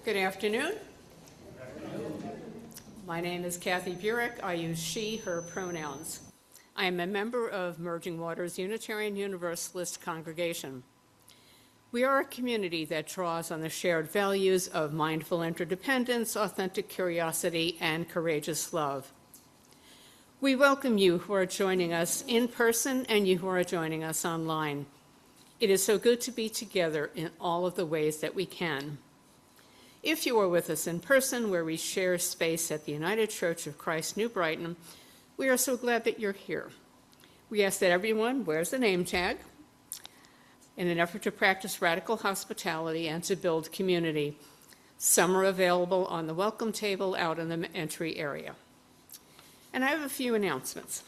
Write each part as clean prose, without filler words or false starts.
Good afternoon. My name is Kathy Burek. I use she, her pronouns. I am a member of Merging Waters Unitarian Universalist congregation. We are a community that draws on the shared values of mindful interdependence, authentic curiosity, and courageous love. We welcome you who are joining us in person and you who are joining us online. It is so good to be together in all of the ways that we can. If you are with us in person, where we share space at the United Church of Christ, New Brighton, we are so glad that you're here. We ask that everyone wears a name tag in an effort to practice radical hospitality and to build community. Some are available on the welcome table out in the entry area. And I have a few announcements.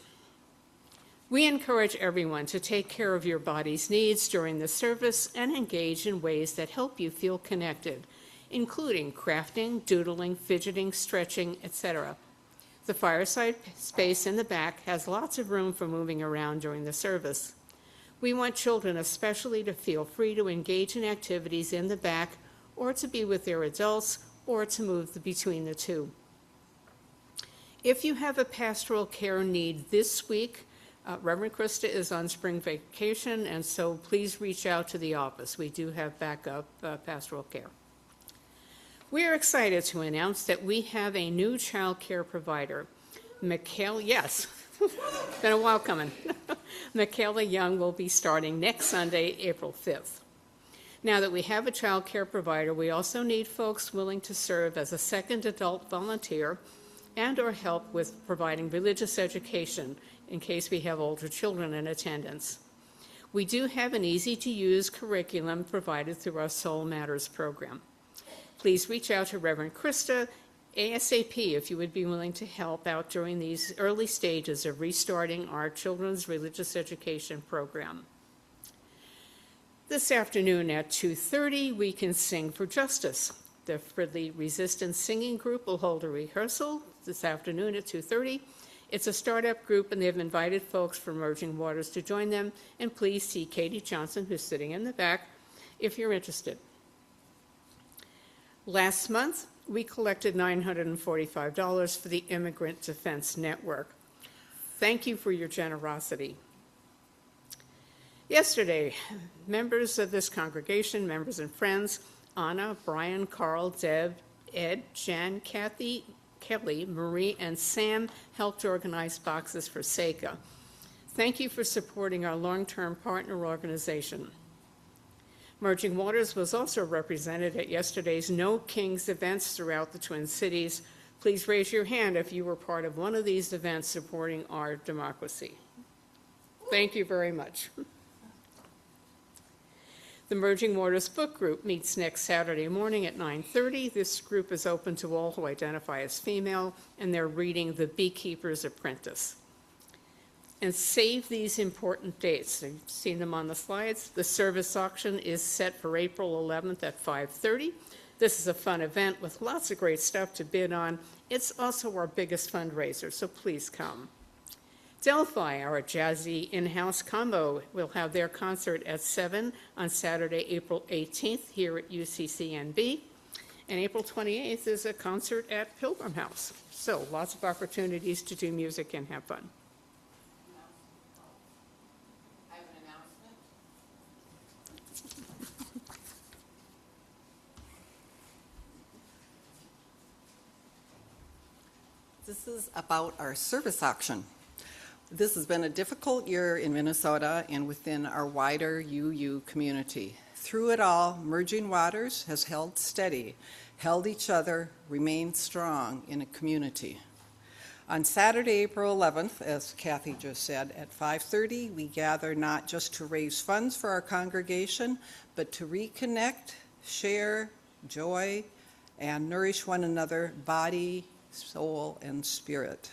We encourage everyone to take care of your body's needs during the service and engage in ways that help you feel connected, including crafting, doodling, fidgeting, stretching, etc. The fireside space in the back has lots of room for moving around during the service. We want children especially to feel free to engage in activities in the back or to be with their adults or to move between the two. If you have a pastoral care need this week, Reverend Krista is on spring vacation, and so please reach out to the office. We do have backup pastoral care. We are excited to announce that we have a new child care provider. Yes, been a while coming. Michaela Young will be starting next Sunday, April 5th. Now that we have a child care provider, we also need folks willing to serve as a second adult volunteer and or help with providing religious education in case we have older children in attendance. We do have an easy-to-use curriculum provided through our Soul Matters program. Please reach out to Reverend Krista ASAP if you would be willing to help out during these early stages of restarting our children's religious education program. This afternoon at 2:30, we can sing for justice. The Fridley Resistance Singing Group will hold a rehearsal this afternoon at 2:30. It's a startup group, and they've invited folks from Merging Waters to join them. And please see Katie Johnson, who's sitting in the back, if you're interested. Last month, we collected $945 for the Immigrant Defense Network. Thank you for your generosity. Yesterday, members of this congregation, members and friends, Anna, Brian, Carl, Deb, Ed, Jan, Kathy, Kelly, Marie, and Sam helped organize boxes for SECA. Thank you for supporting our long-term partner organization. Merging Waters was also represented at yesterday's No Kings events throughout the Twin Cities. Please raise your hand if you were part of one of these events supporting our democracy. Thank you very much. The Merging Waters Book Group meets next Saturday morning at 9:30. This group is open to all who identify as female, and they're reading The Beekeeper's Apprentice. And save these important dates. You've seen them on the slides. The service auction is set for April 11th at 5:30. This is a fun event with lots of great stuff to bid on. It's also our biggest fundraiser, so please come. Delphi, our jazzy in-house combo, will have their concert at 7 on Saturday, April 18th here at UCCNB. And April 28th is a concert at Pilgrim House. So lots of opportunities to do music and have fun. I have an announcement. This is about our service auction. This has been a difficult year in Minnesota and within our wider UU community. Through it all, Merging Waters has held steady, held each other, remained strong in a community. On Saturday, April 11th, as Kathy just said, at 5:30, we gather not just to raise funds for our congregation, but to reconnect, share joy, and nourish one another, body, soul, and spirit.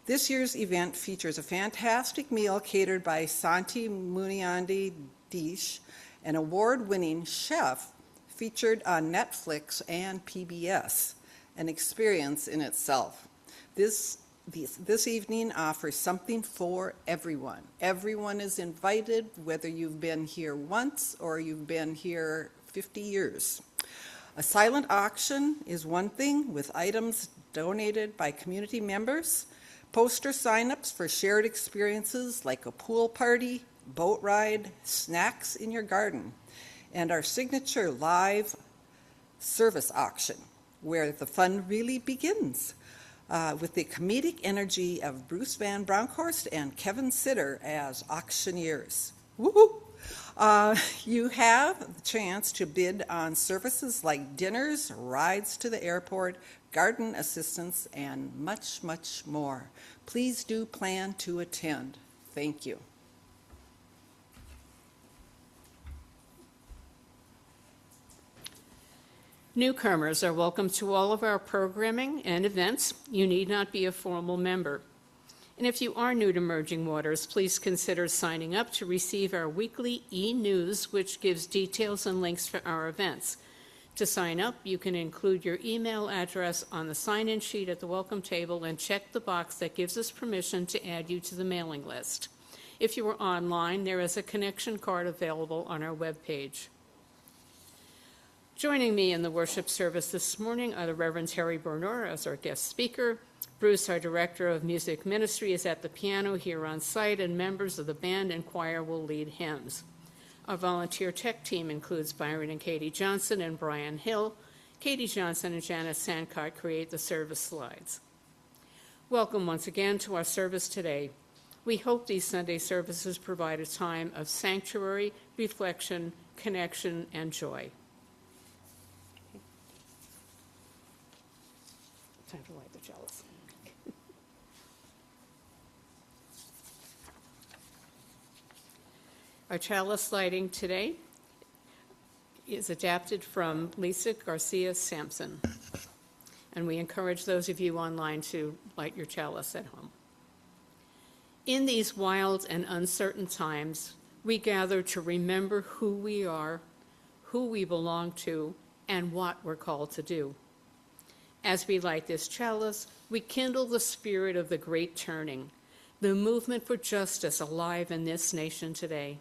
This year's event features a fantastic meal catered by Santi Muniandi Dish, an award-winning chef featured on Netflix and PBS, an experience in itself. This evening offers something for everyone. Everyone is invited, whether you've been here once or you've been here 50 years. A silent auction is one thing with items donated by community members, poster signups for shared experiences like a pool party, boat ride, snacks in your garden, and our signature live service auction, where the fun really begins, with the comedic energy of Bruce Van Bronckhorst and Kevin Sitter as auctioneers. Woohoo! You have the chance to bid on services like dinners, rides to the airport, garden assistance, and much, much more. Please do plan to attend. Thank you. Newcomers are welcome to all of our programming and events. You need not be a formal member. And if you are new to Merging Waters, please consider signing up to receive our weekly e-news, which gives details and links for our events. To sign up, you can include your email address on the sign-in sheet at the welcome table and check the box that gives us permission to add you to the mailing list. If you are online, there is a connection card available on our webpage. Joining me in the worship service this morning are the Reverend Terry Bernard as our guest speaker. Bruce, our Director of Music Ministry, is at the piano here on site, and members of the band and choir will lead hymns. Our volunteer tech team includes Byron and Katie Johnson and Brian Hill. Katie Johnson and Janice Sancott create the service slides. Welcome once again to our service today. We hope these Sunday services provide a time of sanctuary, reflection, connection, and joy. Time to light the chalice. Our chalice lighting today is adapted from Lisa Garcia Sampson, and we encourage those of you online to light your chalice at home. In these wild and uncertain times, we gather to remember who we are, who we belong to, and what we're called to do. As we light this chalice, we kindle the spirit of the great turning, the movement for justice alive in this nation today.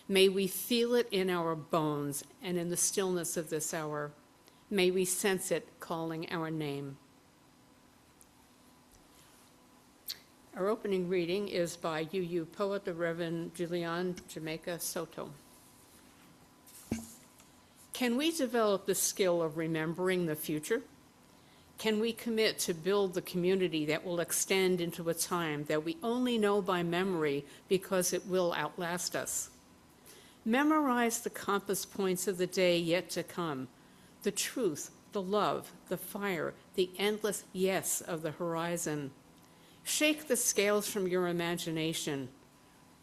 May we feel it in our bones and in the stillness of this hour. May we sense it calling our name. Our opening reading is by UU poet, the Reverend Julian Jamaica Soto. Can we develop the skill of remembering the future? Can we commit to build the community that will extend into a time that we only know by memory because it will outlast us? Memorize the compass points of the day yet to come, the truth, the love, the fire, the endless yes of the horizon. Shake the scales from your imagination.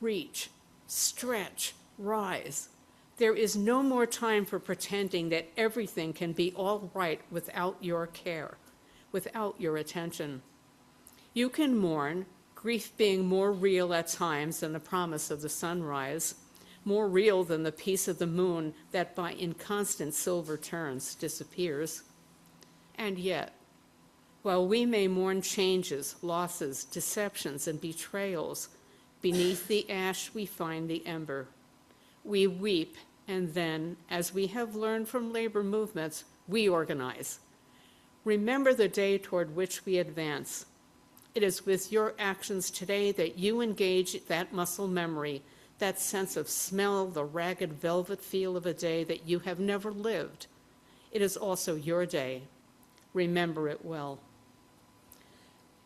Reach, stretch, rise. There is no more time for pretending that everything can be all right without your care, without your attention. You can mourn, grief being more real at times than the promise of the sunrise, more real than the peace of the moon that by inconstant silver turns disappears. And yet, while we may mourn changes, losses, deceptions, and betrayals, beneath the ash we find the ember. We weep, and then, as we have learned from labor movements, we organize. Remember the day toward which we advance. It is with your actions today that you engage that muscle memory, that sense of smell, the ragged velvet feel of a day that you have never lived. It is also your day. Remember it well.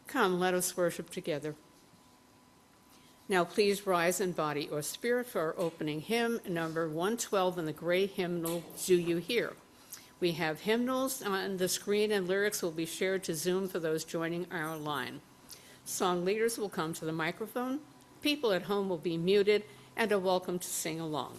Come, let us worship together. Now please rise in body or spirit for our opening hymn, number 112 in the gray hymnal, Do You Hear? We have hymnals on the screen, and lyrics will be shared to Zoom for those joining our line. Song leaders will come to the microphone. People at home will be muted and are welcome to sing along.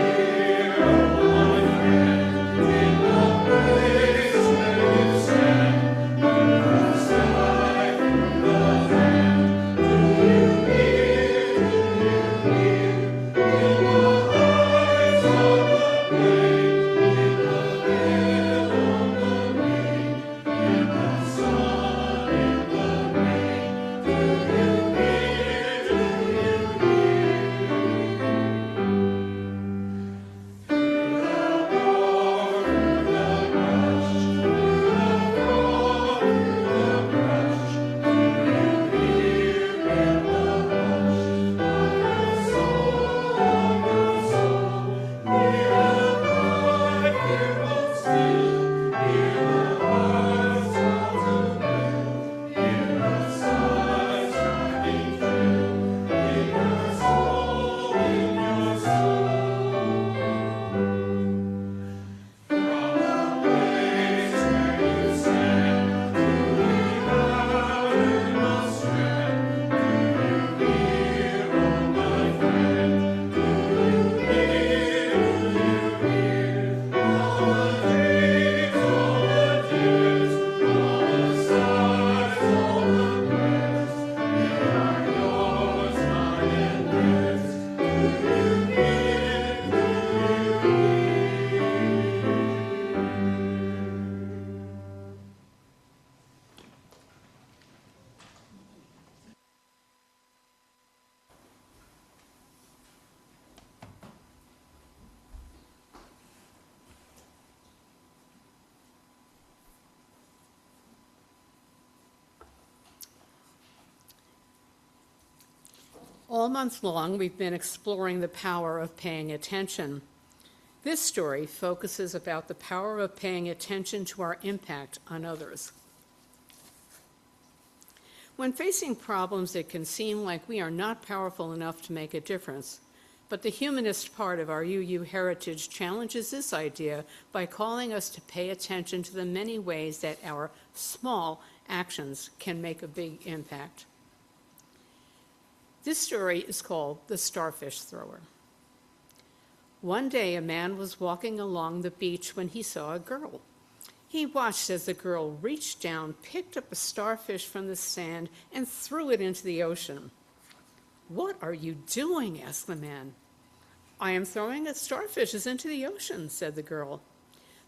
Hear, O my friend. All month long, we've been exploring the power of paying attention. This story focuses about the power of paying attention to our impact on others. When facing problems, it can seem like we are not powerful enough to make a difference. But the humanist part of our UU heritage challenges this idea by calling us to pay attention to the many ways that our small actions can make a big impact. This story is called The Starfish Thrower. One day, a man was walking along the beach when he saw a girl. He watched as the girl reached down, picked up a starfish from the sand, and threw it into the ocean. "What are you doing?" asked the man. "I am throwing starfishes into the ocean," said the girl.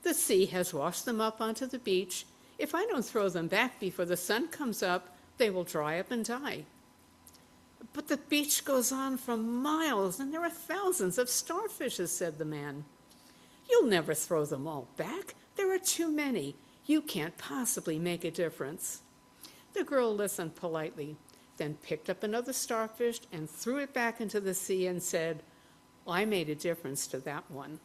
"The sea has washed them up onto the beach. If I don't throw them back before the sun comes up, they will dry up and die." "But the beach goes on for miles, and there are thousands of starfishes," said the man. "You'll never throw them all back. There are too many. You can't possibly make a difference." The girl listened politely, then picked up another starfish and threw it back into the sea and said, "I made a difference to that one."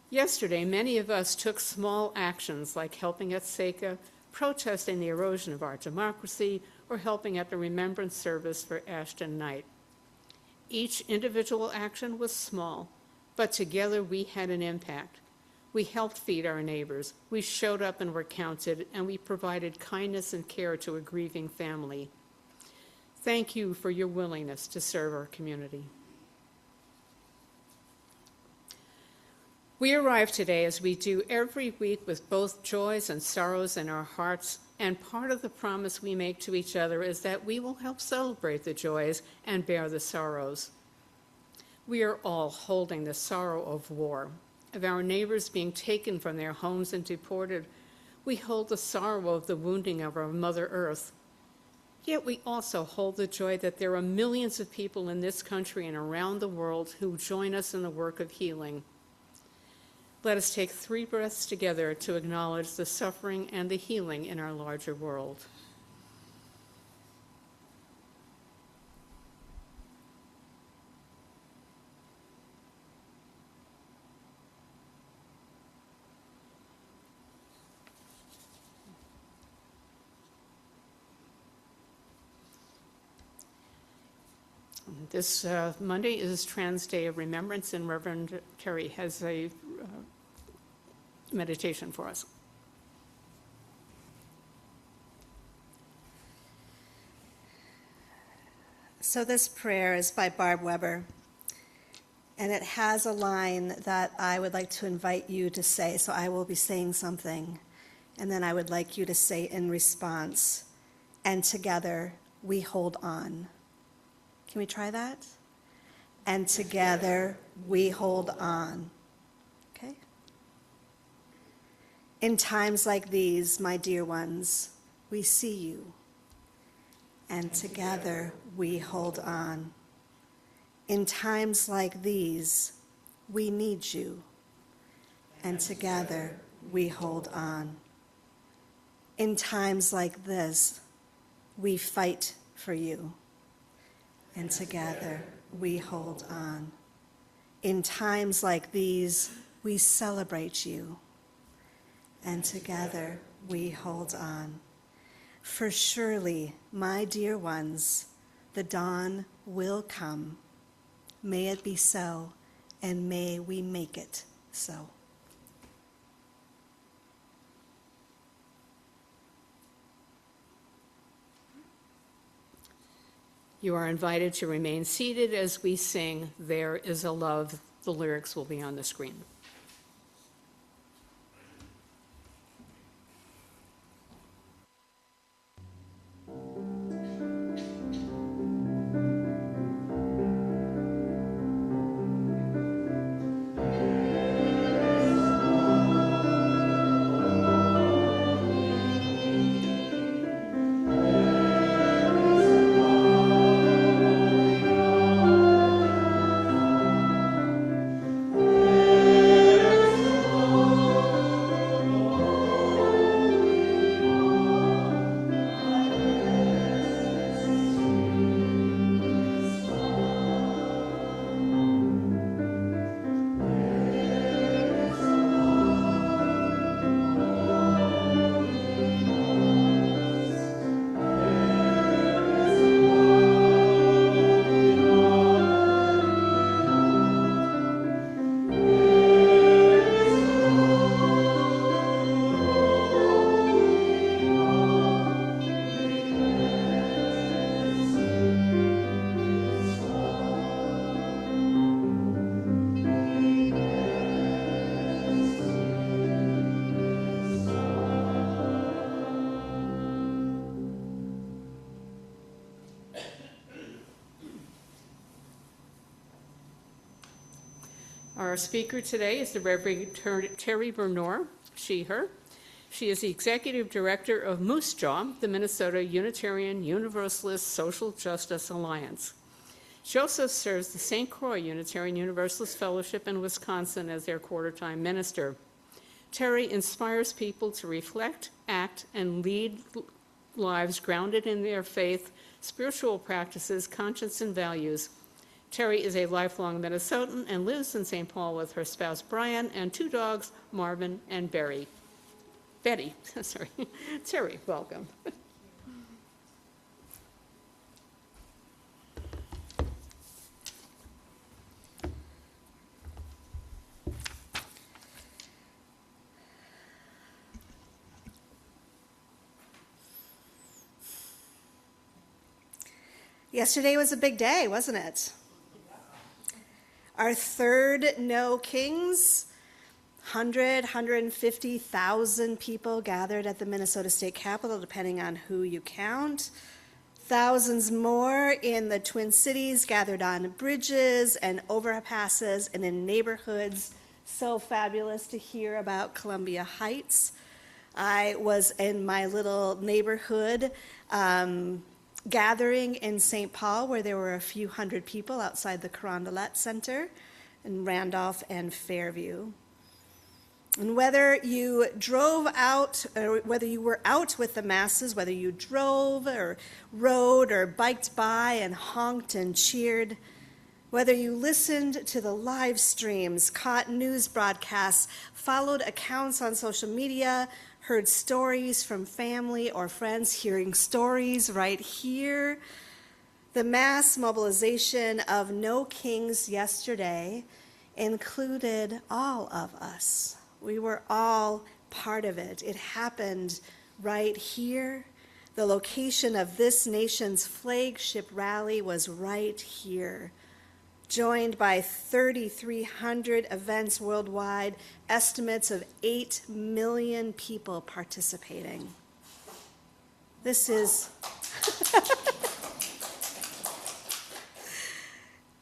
Yesterday, many of us took small actions like helping at SECA, protesting the erosion of our democracy, or helping at the remembrance service for Ashton Knight. Each individual action was small, but together we had an impact. We helped feed our neighbors, we showed up and were counted, and we provided kindness and care to a grieving family. Thank you for your willingness to serve our community. We arrive today, as we do every week, with both joys and sorrows in our hearts, and part of the promise we make to each other is that we will help celebrate the joys and bear the sorrows. We are all holding the sorrow of war, of our neighbors being taken from their homes and deported. We hold the sorrow of the wounding of our Mother Earth. Yet we also hold the joy that there are millions of people in this country and around the world who join us in the work of healing. Let us take 3 breaths together to acknowledge the suffering and the healing in our larger world. This Monday is Trans Day of Remembrance, and Reverend Terry has a meditation for us. So this prayer is by Barb Weber, and it has a line that I would like to invite you to say. So I will be saying something, and then I would like you to say in response, "And together we hold on." Can we try that? And together we hold on. Okay? In times like these, my dear ones, we see you. And together we hold on. In times like these, we need you. And together we hold on. In times like this, we fight for you. And together we hold on. In times like these, we celebrate you. And together we hold on. For surely, my dear ones, the dawn will come. May it be so, and may we make it so. You are invited to remain seated as we sing "There Is a Love." The lyrics will be on the screen. There Our speaker today is the Reverend Terry Bernor, she, her. She is the Executive Director of Moose Jaw, the Minnesota Unitarian Universalist Social Justice Alliance. She also serves the St. Croix Unitarian Universalist Fellowship in Wisconsin as their quarter-time minister. Terry inspires people to reflect, act, and lead lives grounded in their faith, spiritual practices, conscience, and values. Terry is a lifelong Minnesotan and lives in St. Paul with her spouse Brian and 2 dogs, Marvin and Betty. Sorry. Terry, welcome. Yesterday was a big day, wasn't it? Our third No Kings, 150,000 people gathered at the Minnesota State Capitol, depending on who you count. Thousands more in the Twin Cities gathered on bridges and overpasses and in neighborhoods. So fabulous to hear about Columbia Heights. I was in my little neighborhood gathering in St. Paul, where there were a few hundred people outside the Carondelet Center in Randolph and Fairview. And whether you drove out, or whether you were out with the masses, whether you drove or rode or biked by and honked and cheered, whether you listened to the live streams, caught news broadcasts, followed accounts on social media, heard stories from family or friends, hearing stories right here. The mass mobilization of No Kings yesterday included all of us. We were all part of it. It happened right here. The location of this nation's flagship rally was right here. Joined by 3,300 events worldwide, estimates of 8 million people participating. This is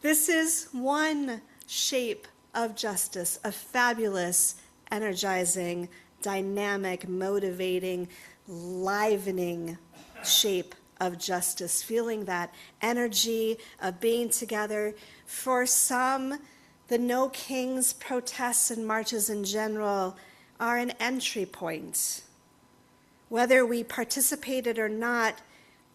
this is one shape of justice, a fabulous, energizing, dynamic, motivating, livening shape of justice, feeling that energy of being together. For some, the No Kings protests and marches in general are an entry point. Whether we participated or not,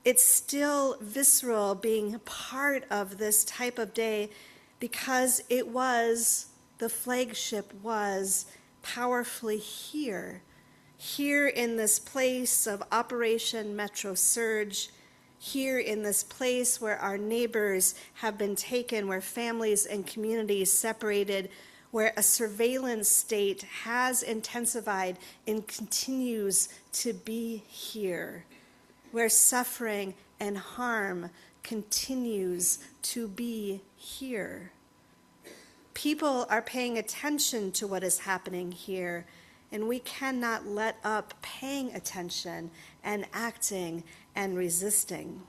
it's still visceral being part of this type of day because the flagship was powerfully here in this place of Operation Metro Surge, here in this place where our neighbors have been taken, where families and communities separated, where a surveillance state has intensified and continues to be here, where suffering and harm continues to be here. People are paying attention to what is happening here, and we cannot let up paying attention and acting and resisting.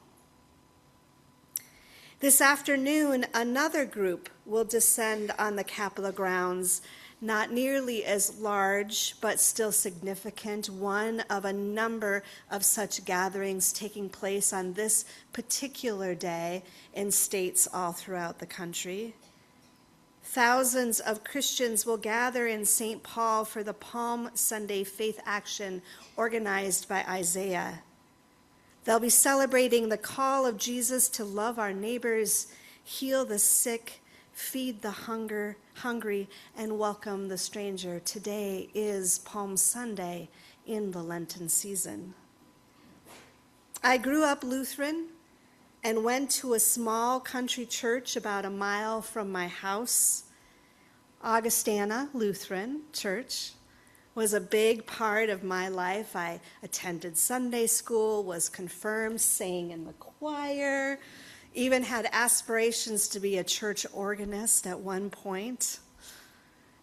This afternoon, another group will descend on the Capitol grounds, not nearly as large, but still significant, one of a number of such gatherings taking place on this particular day in states all throughout the country. Thousands of Christians will gather in St. Paul for the Palm Sunday Faith Action organized by Isaiah. They'll be celebrating the call of Jesus to love our neighbors, heal the sick, feed the hungry, and welcome the stranger. Today is Palm Sunday in the Lenten season. I grew up Lutheran and went to a small country church about a mile from my house. Augustana Lutheran Church was a big part of my life. I attended Sunday school, was confirmed, sang in the choir, even had aspirations to be a church organist at one point.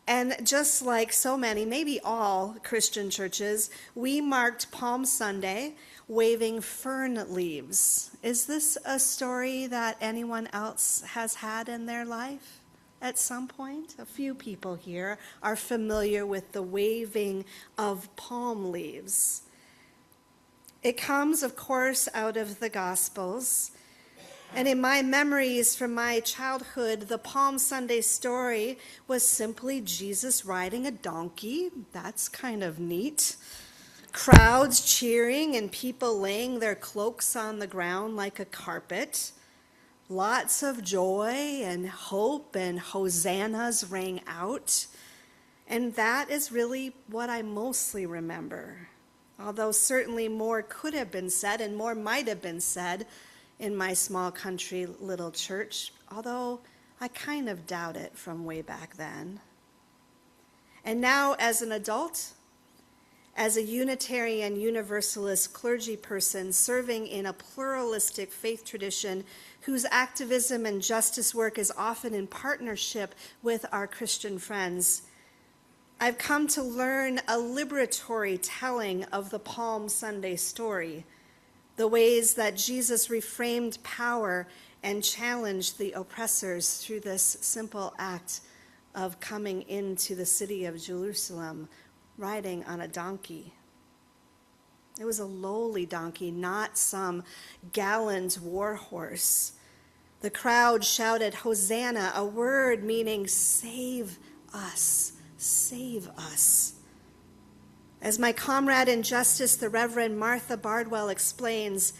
And just like so many, maybe all Christian churches, we marked Palm Sunday waving fern leaves. Is this a story that anyone else has had in their life? at some point? A few people here are familiar with the waving of palm leaves. It comes, of course, out of the Gospels. And in my memories from my childhood, the Palm Sunday story was simply Jesus riding a donkey. That's kind of neat. Crowds cheering and people laying their cloaks on the ground like a carpet. Lots of joy and hope and hosannas rang out. And that is really what I mostly remember. Although certainly more could have been said and more might have been said in my small country little church, although I kind of doubt it from way back then. And now as an adult, as a Unitarian Universalist clergy person serving in a pluralistic faith tradition whose activism and justice work is often in partnership with our Christian friends, I've come to learn a liberatory telling of the Palm Sunday story, the ways that Jesus reframed power and challenged the oppressors through this simple act of coming into the city of Jerusalem riding on a donkey. It was a lowly donkey, not some gallant war horse. The crowd shouted, "Hosanna," a word meaning save us, save us. As my comrade in justice, the Reverend Martha Bardwell explains,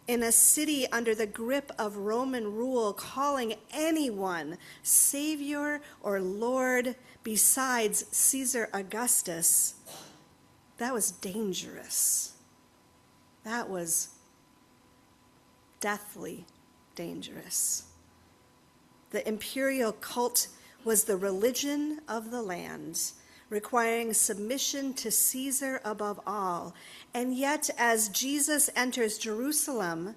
in a city under the grip of Roman rule, calling anyone Savior or Lord besides Caesar Augustus, that was dangerous. That was deathly dangerous. The imperial cult was the religion of the land, requiring submission to Caesar above all. And yet, as Jesus enters Jerusalem,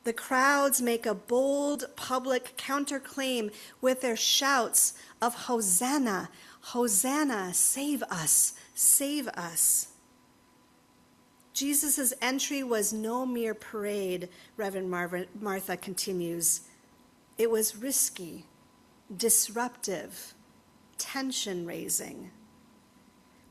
the crowds make a bold public counterclaim with their shouts of Hosanna, Hosanna, save us, save us. Jesus' entry was no mere parade, Reverend Martha continues. It was risky, disruptive, tension-raising.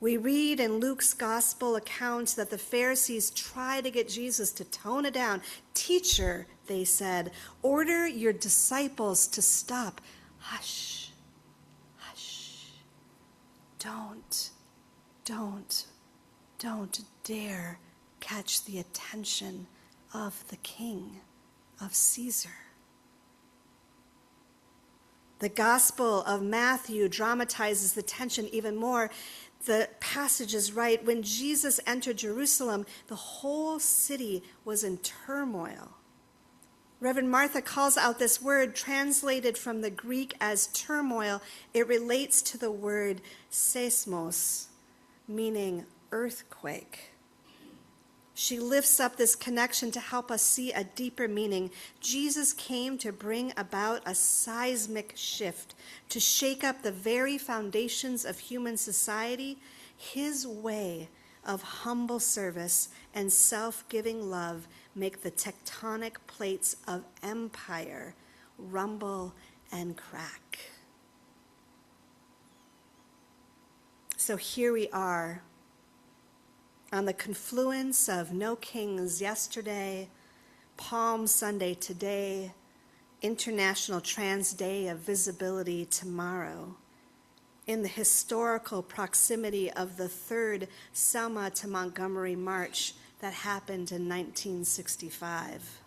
We read in Luke's gospel account that the Pharisees tried to get Jesus to tone it down. "Teacher," they said, "order your disciples to stop." Hush, hush. Don't dare catch the attention of the king, of Caesar. The Gospel of Matthew dramatizes the tension even more. The passage is right. When Jesus entered Jerusalem, the whole city was in turmoil. Reverend Martha calls out this word translated from the Greek as turmoil. It relates to the word seismos, meaning earthquake. She lifts up this connection to help us see a deeper meaning. Jesus came to bring about a seismic shift, to shake up the very foundations of human society. His way of humble service and self-giving love make the tectonic plates of empire rumble and crack. So here we are, on the confluence of No Kings yesterday, Palm Sunday today, International Trans Day of Visibility tomorrow, in the historical proximity of the third Selma to Montgomery March that happened in 1965.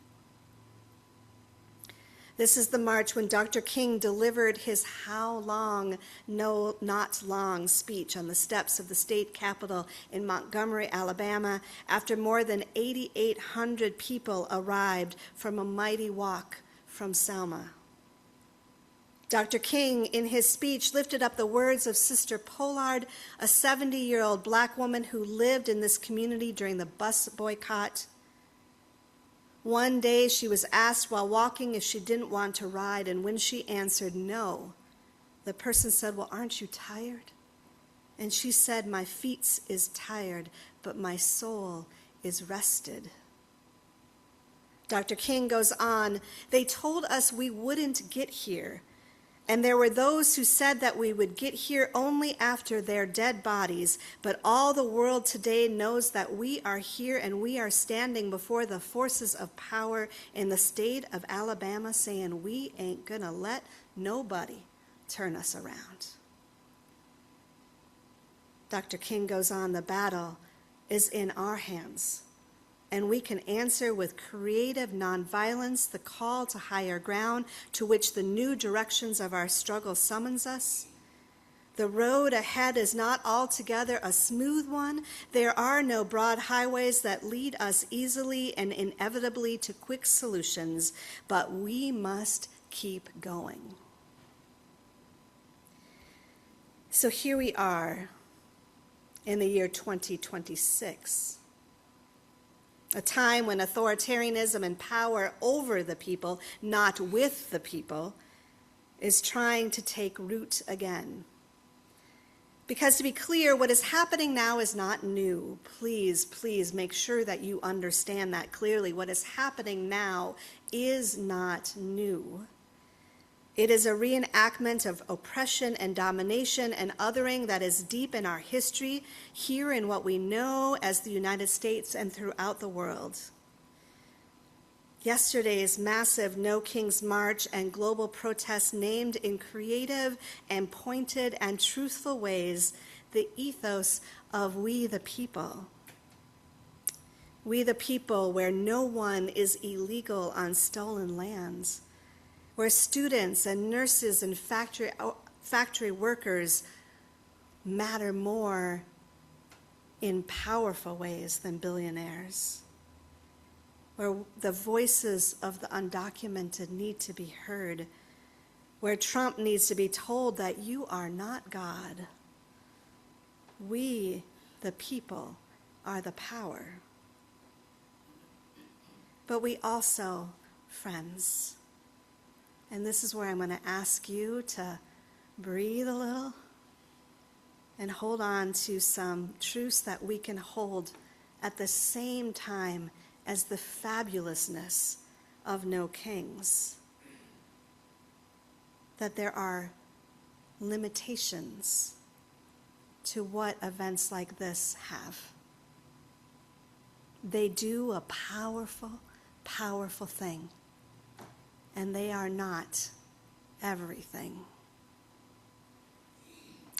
This is the march when Dr. King delivered his "How long, no, not long" speech on the steps of the state capitol in Montgomery, Alabama, after more than 8,800 people arrived from a mighty walk from Selma. Dr. King, in his speech, lifted up the words of Sister Pollard, a 70-year-old black woman who lived in this community during the bus boycott. One day she was asked while walking if she didn't want to ride, and when she answered no, the person said, "Well, aren't you tired?" And she said, "My feet is tired, but my soul is rested." Dr. King goes on, "They told us we wouldn't get here, And there were those who said that we would get here only after their dead bodies, but all the world today knows that we are here and we are standing before the forces of power in the state of Alabama saying we ain't gonna let nobody turn us around. Dr. King goes on, the battle is in our hands, and we can answer with creative nonviolence the call to higher ground to which the new directions of our struggle summons us. The road ahead is not altogether a smooth one. There are no broad highways that lead us easily and inevitably to quick solutions, but we must keep going. So here we are in the year 2026. A time when authoritarianism and power over the people, not with the people, is trying to take root again. Because to be clear, what is happening now is not new. Please, please make sure that you understand that clearly. What is happening now is not new. It is a reenactment of oppression and domination and othering that is deep in our history, here in what we know as the United States and throughout the world. Yesterday's massive No Kings March and global protests named in creative and pointed and truthful ways the ethos of we the people. We the people, where no one is illegal on stolen lands, where students and nurses and factory workers matter more in powerful ways than billionaires, where the voices of the undocumented need to be heard, where Trump needs to be told that you are not God. We, the people, are the power. But we also, friends, and this is where I'm going to ask you to breathe a little and hold on to some truths that we can hold at the same time as the fabulousness of No Kings. That there are limitations to what events like this have. They do a powerful, powerful thing. And they are not everything.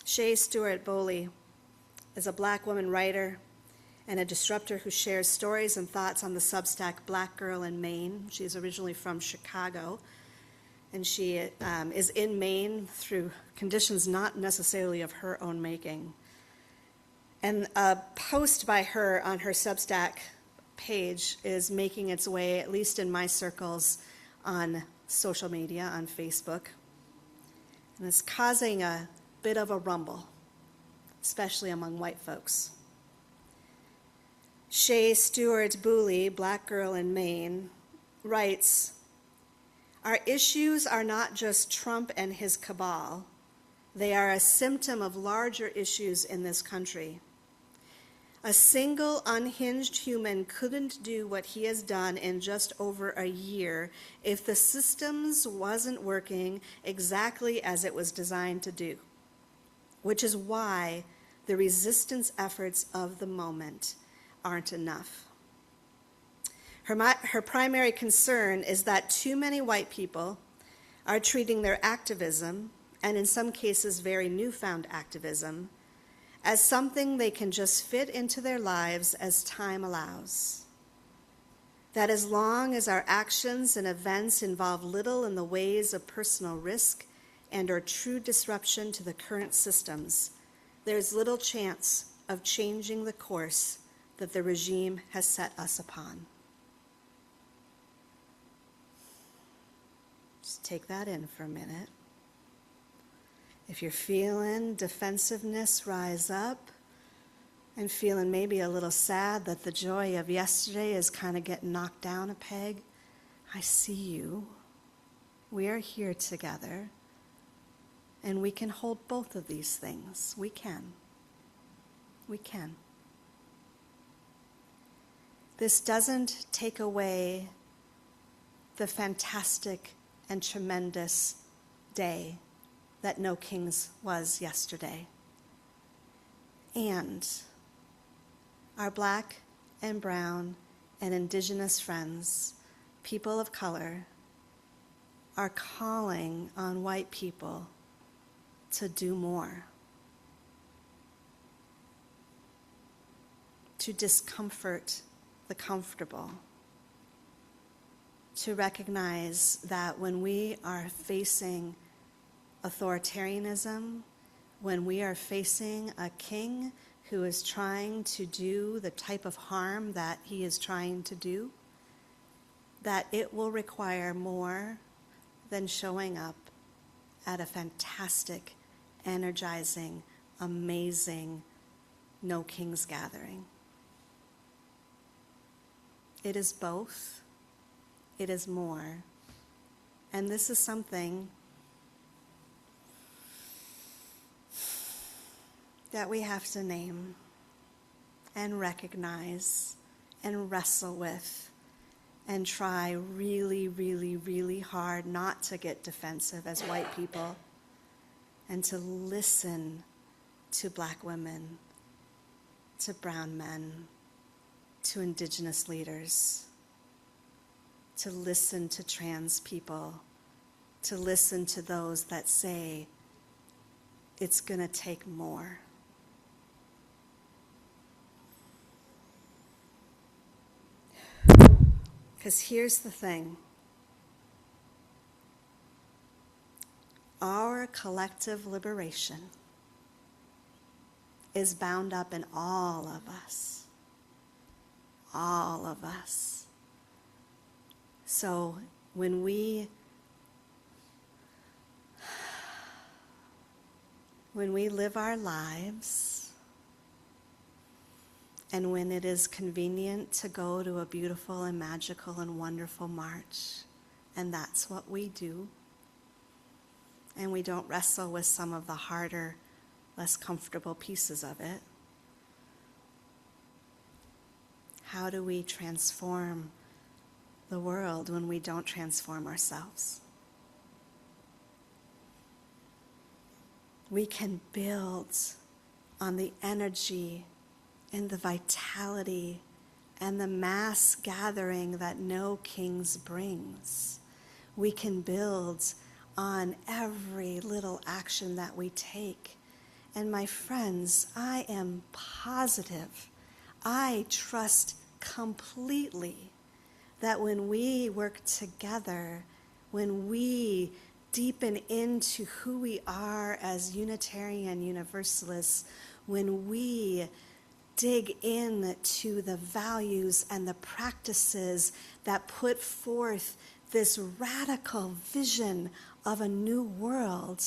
Shea Stewart Boley is a Black woman writer and a disruptor who shares stories and thoughts on the Substack Black Girl in Maine. She's originally from Chicago, and she is in Maine through conditions not necessarily of her own making. And a post by her on her Substack page is making its way, at least in my circles, on social media, on Facebook, and it's causing a bit of a rumble, especially among white folks. Shea Stewart Boley, Black girl in Maine, writes, "Our issues are not just Trump and his cabal. They are a symptom of larger issues in this country. A single unhinged human couldn't do what he has done in just over a year if the systems wasn't working exactly as it was designed to do, which is why the resistance efforts of the moment aren't enough. Her primary concern is that too many white people are treating their activism, and in some cases very newfound activism, as something they can just fit into their lives as time allows. That as long as our actions and events involve little in the ways of personal risk and or true disruption to the current systems, there's little chance of changing the course that the regime has set us upon." Just take that in for a minute. If you're feeling defensiveness rise up and feeling maybe a little sad that the joy of yesterday is kind of getting knocked down a peg, I see you. We are here together, and we can hold both of these things. We can. We can. This doesn't take away the fantastic and tremendous day that No Kings was yesterday. And our Black and brown and indigenous friends, people of color, are calling on white people to do more, to discomfort the comfortable, to recognize that when we are facing authoritarianism, when we are facing a king who is trying to do the type of harm that he is trying to do, that it will require more than showing up at a fantastic, energizing, amazing No Kings gathering. It is both. It is more. And this is something that we have to name and recognize and wrestle with and try really, really, really hard not to get defensive as white people and to listen to Black women, to brown men, to indigenous leaders, to listen to trans people, to listen to those that say it's going to take more. Because here's the thing. Our collective liberation is bound up in all of us. All of us. So when we live our lives, and when it is convenient to go to a beautiful and magical and wonderful march, and that's what we do, and we don't wrestle with some of the harder, less comfortable pieces of it, how do we transform the world when we don't transform ourselves? We can build on the energy and the vitality and the mass gathering that No Kings brings. We can build on every little action that we take. And my friends, I am positive, I trust completely that when we work together, when we deepen into who we are as Unitarian Universalists, when we dig in to the values and the practices that put forth this radical vision of a new world,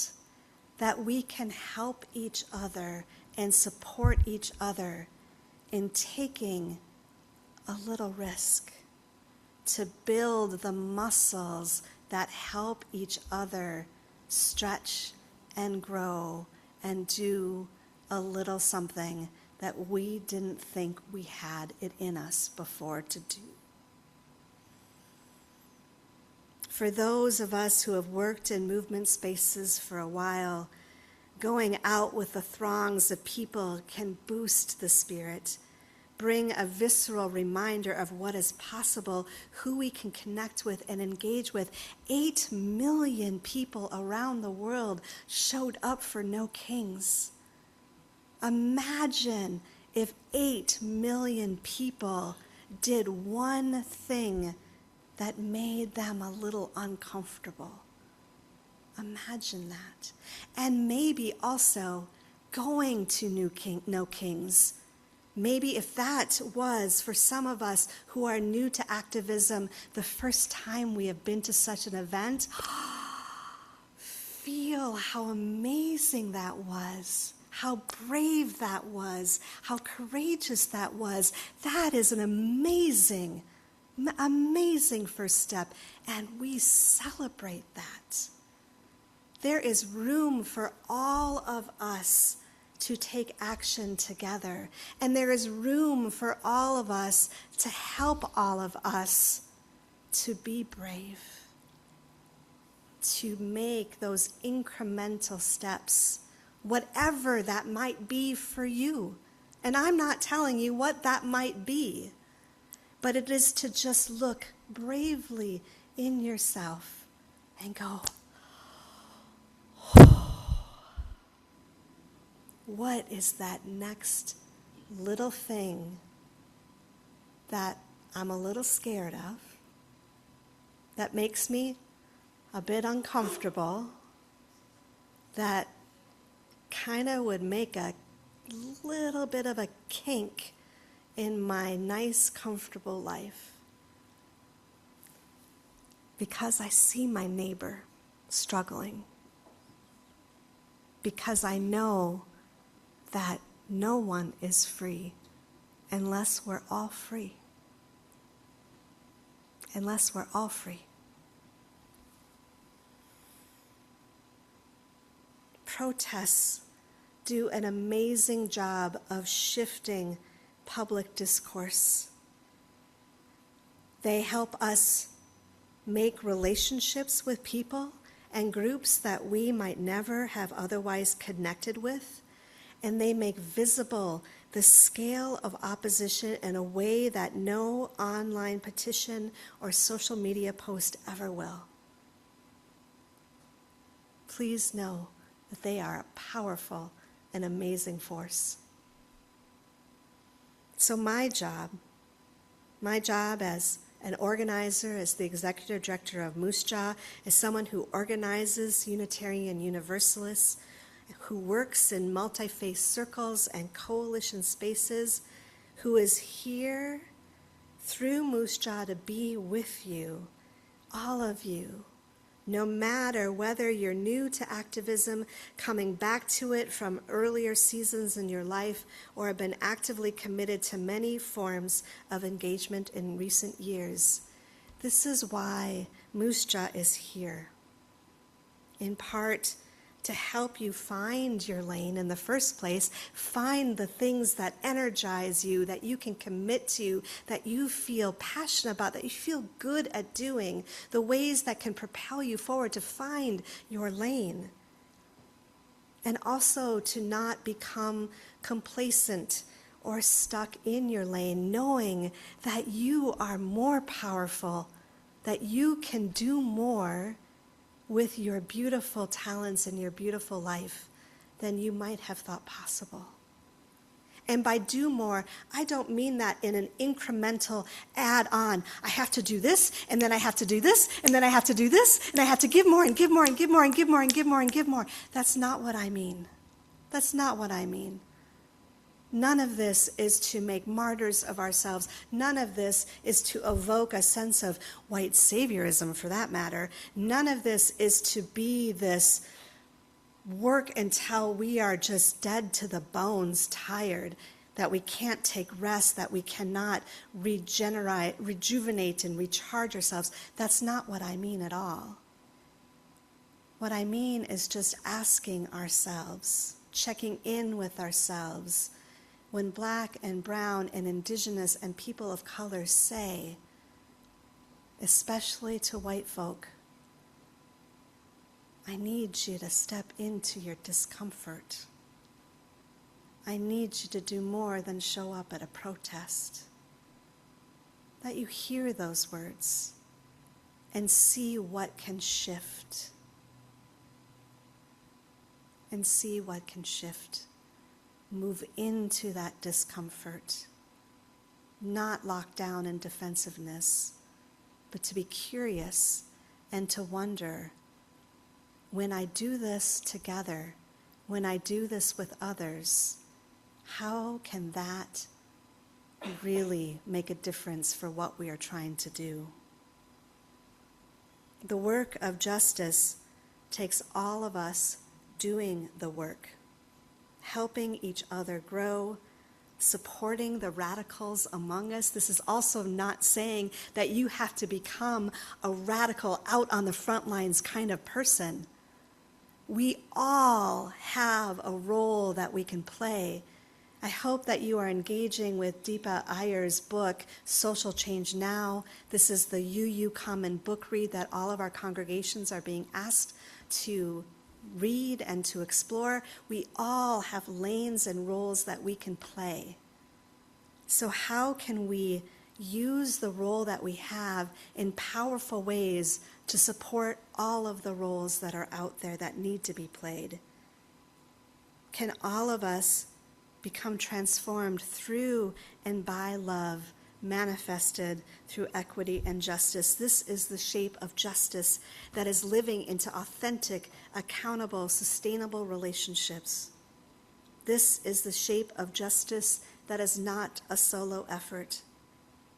that we can help each other and support each other in taking a little risk to build the muscles that help each other stretch and grow and do a little something that we didn't think we had it in us before to do. For those of us who have worked in movement spaces for a while, going out with the throngs of people can boost the spirit, bring a visceral reminder of what is possible, who we can connect with and engage with. 8 million people around the world showed up for No Kings. Imagine if 8 million people did one thing that made them a little uncomfortable. Imagine that. And maybe also going to No Kings. Maybe if that was, for some of us who are new to activism, the first time we have been to such an event, feel how amazing that was, how brave that was, how courageous that was. That is an amazing, amazing first step, and we celebrate that. There is room for all of us to take action together. And there is room for all of us to help all of us to be brave, to make those incremental steps, whatever that might be for you. And I'm not telling you what that might be, but it is to just look bravely in yourself and go, what is that next little thing that I'm a little scared of, that makes me a bit uncomfortable, that kind of would make a little bit of a kink in my nice, comfortable life? Because I see my neighbor struggling. Because I know that no one is free unless we're all free. Unless we're all free. Protests do an amazing job of shifting public discourse. They help us make relationships with people and groups that we might never have otherwise connected with, and they make visible the scale of opposition in a way that no online petition or social media post ever will. Please know that they are a powerful and amazing force. So my job as an organizer, as the executive director of Moose Jaw, as someone who organizes Unitarian Universalists, who works in multi-faith circles and coalition spaces, who is here through Moose Jaw to be with you, all of you, no matter whether you're new to activism, coming back to it from earlier seasons in your life, or have been actively committed to many forms of engagement in recent years. This is why Moose Jaw is here, in part to help you find your lane in the first place, find the things that energize you, that you can commit to, that you feel passionate about, that you feel good at doing, the ways that can propel you forward to find your lane. And also to not become complacent or stuck in your lane, knowing that you are more powerful, that you can do more with your beautiful talents and your beautiful life than you might have thought possible. And by do more, I don't mean that in an incremental add-on. I have to do this, and then I have to do this, and then I have to do this, and I have to give more and give more and give more and give more and give more and give more. That's not what I mean. That's not what I mean. None of this is to make martyrs of ourselves. None of this is to evoke a sense of white saviorism, for that matter. None of this is to be this work until we are just dead to the bones, tired, that we can't take rest, that we cannot rejuvenate and recharge ourselves. That's not what I mean at all. What I mean is just asking ourselves, checking in with ourselves, when Black and brown and indigenous and people of color say, especially to white folk, I need you to step into your discomfort. I need you to do more than show up at a protest. That you hear those words and see what can shift. And see what can shift. Move into that discomfort, not lock down in defensiveness, but to be curious and to wonder, when I do this together, when I do this with others, how can that really make a difference for what we are trying to do? The work of justice takes all of us doing the work, helping each other grow, supporting the radicals among us. This is also not saying that you have to become a radical, out on the front lines kind of person. We all have a role that we can play I hope that you are engaging with Deepa Iyer's book, Social Change Now. This is the UU Common book read that all of our congregations are being asked to read and to explore. We all have lanes and roles that we can play. So how can we use the role that we have in powerful ways to support all of the roles that are out there that need to be played? Can all of us become transformed through and by love, manifested through equity and justice? This is the shape of justice that is living into authentic, accountable, sustainable relationships. This is the shape of justice that is not a solo effort.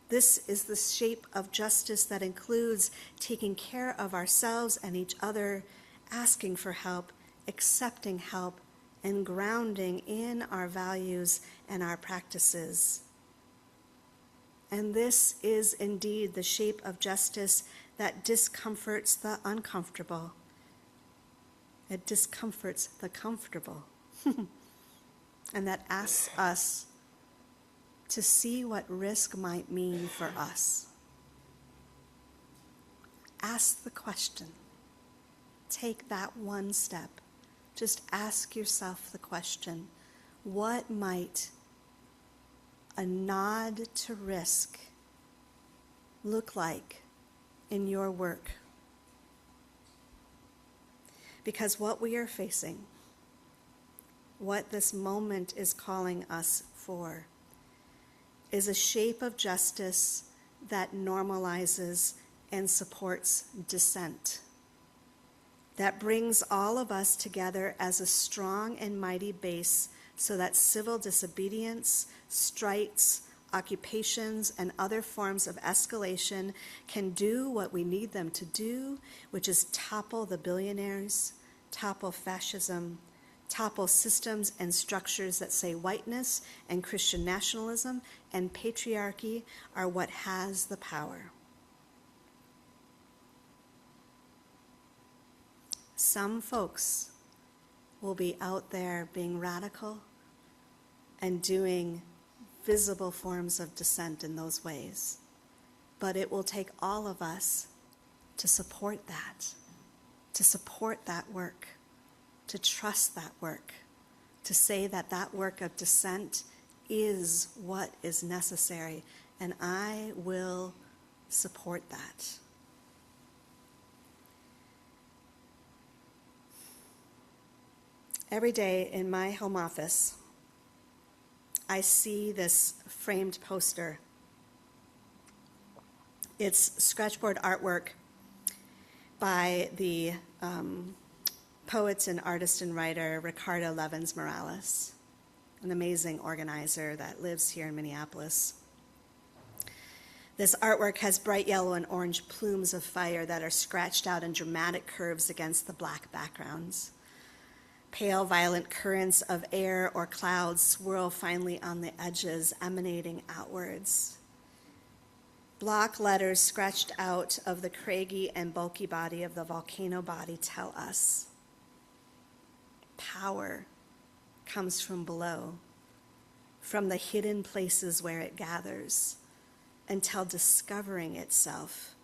This is the shape of justice that includes taking care of ourselves and each other, asking for help, accepting help, and grounding in our values and our practices. And this is indeed the shape of justice that discomforts the uncomfortable. It discomforts the comfortable. And that asks us to see what risk might mean for us. Ask the question. Take that one step. Just ask yourself the question, what might a nod to risk look like in your work? Because what we are facing, what this moment is calling us for, is a shape of justice that normalizes and supports dissent, that brings all of us together as a strong and mighty base so that civil disobedience, strikes, occupations, and other forms of escalation can do what we need them to do, which is topple the billionaires, topple fascism, topple systems and structures that say whiteness and Christian nationalism and patriarchy are what has the power. Some folks will be out there being radical and doing visible forms of dissent in those ways. But it will take all of us to support that work, to trust that work, to say that that work of dissent is what is necessary, and I will support that. Every day in my home office, I see this framed poster. It's scratchboard artwork by the poet and artist and writer Ricardo Levins Morales, an amazing organizer that lives here in Minneapolis. This artwork has bright yellow and orange plumes of fire that are scratched out in dramatic curves against the black backgrounds. Pale violet currents of air or clouds swirl finely on the edges, emanating outwards. Block letters scratched out of the craggy and bulky body of the volcano body tell us power comes from below, from the hidden places where it gathers, until discovering itself,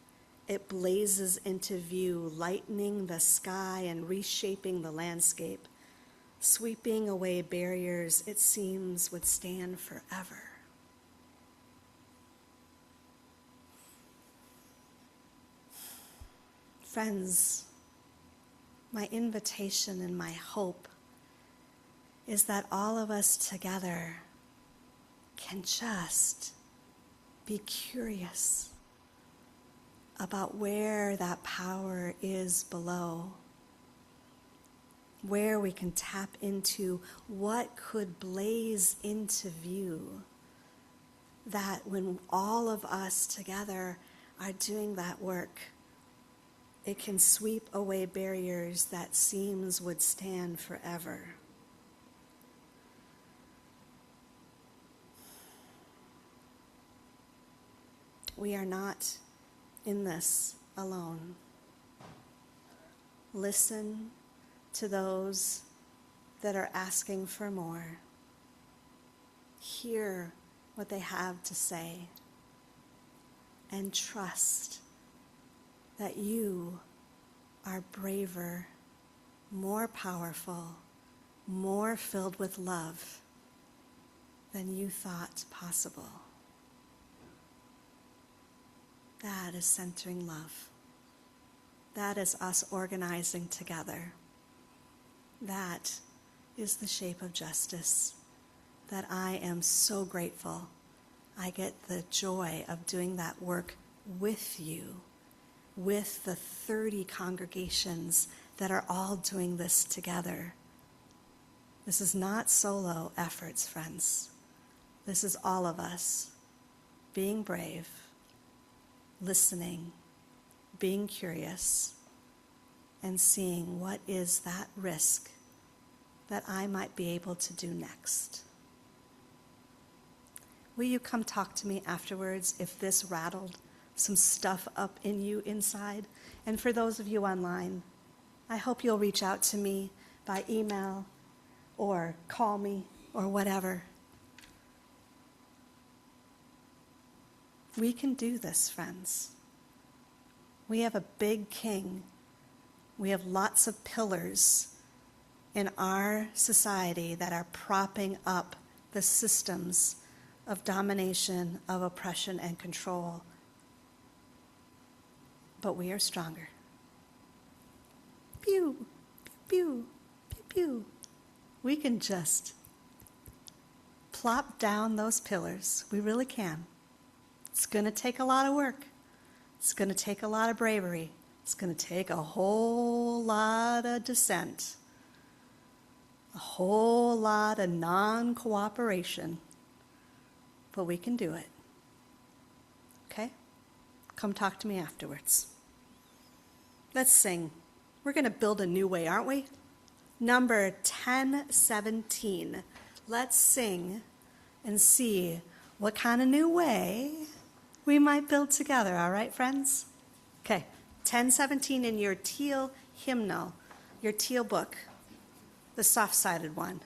it blazes into view, lightening the sky and reshaping the landscape, sweeping away barriers it seems would stand forever. Friends, my invitation and my hope is that all of us together can just be curious about where that power is below, where we can tap into what could blaze into view, that when all of us together are doing that work, it can sweep away barriers that seems would stand forever. We are not in this alone. Listen to those that are asking for more. hear what they have to say, and trust that you are braver, more powerful, more filled with love than you thought possible. That is centering love. That is us organizing together. That is the shape of justice that I am so grateful I get the joy of doing that work with you, with the 30 congregations that are all doing this together. This is not solo efforts, friends. This is all of us being brave, listening, being curious, and seeing what is that risk that I might be able to do next. Will you come talk to me afterwards if this rattled some stuff up in you inside? And for those of you online, I hope you'll reach out to me by email or call me or whatever. We can do this, friends. We have a big king. We have lots of pillars in our society that are propping up the systems of domination, of oppression, and control. But we are stronger. Pew, pew, pew, pew. We can just plop down those pillars. We really can. It's going to take a lot of work. It's going to take a lot of bravery. It's going to take a whole lot of dissent, a whole lot of non-cooperation. But we can do it. Okay? Come talk to me afterwards. Let's sing. We're going to build a new way, aren't we? Number 1017. Let's sing and see what kind of new way we might build together, all right, friends? Okay, 1017 in your teal hymnal, your teal book, the soft-sided one.